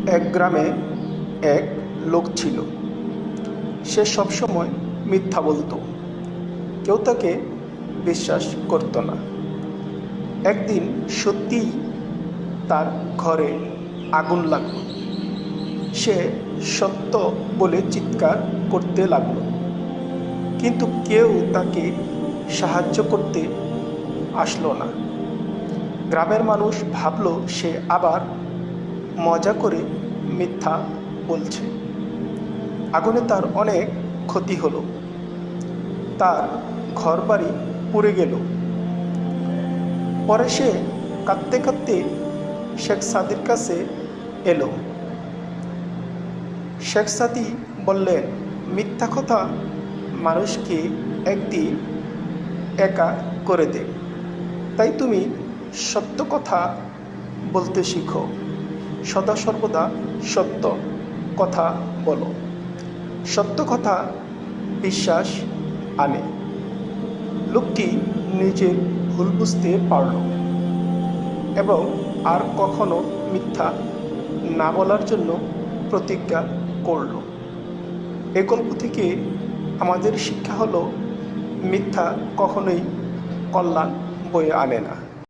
এক গ্রামে এক লোক ছিল। সে সবসময় মিথ্যা বলতো। কেউ তাকে বিশ্বাস করত না। একদিন সত্যিই তার ঘরে আগুন লাগলো। সে সত্য বলে চিৎকার করতে লাগলো, কিন্তু কেউ তাকে সাহায্য করতে আসলো না। গ্রামের মানুষ ভাবলো সে আবার মজা করে মিথ্যা বলছে। আগুনে তার অনেক ক্ষতি হলো। তার ঘরবাড়ি পুড়ে গেল। পরে সে কাঁদতে কাঁদতে শেখ সাদির কাছে এলো। শেখ সাদি বললেন, মিথ্যা কথা মানুষকে একদিন একা করে দেয়। তাই তুমি সত্য কথা বলতে শিখো। সদা সর্বদা সত্য কথা বলো। সত্য কথা বিশ্বাস আনে। লোকটি নিজের ভুল বুঝতে পারল এবং আর কখনো মিথ্যা না বলার জন্য প্রতিজ্ঞা করল। এই গল্প থেকে আমাদের শিক্ষা হলো, মিথ্যা কখনোই কল্যাণ বয়ে আনে না।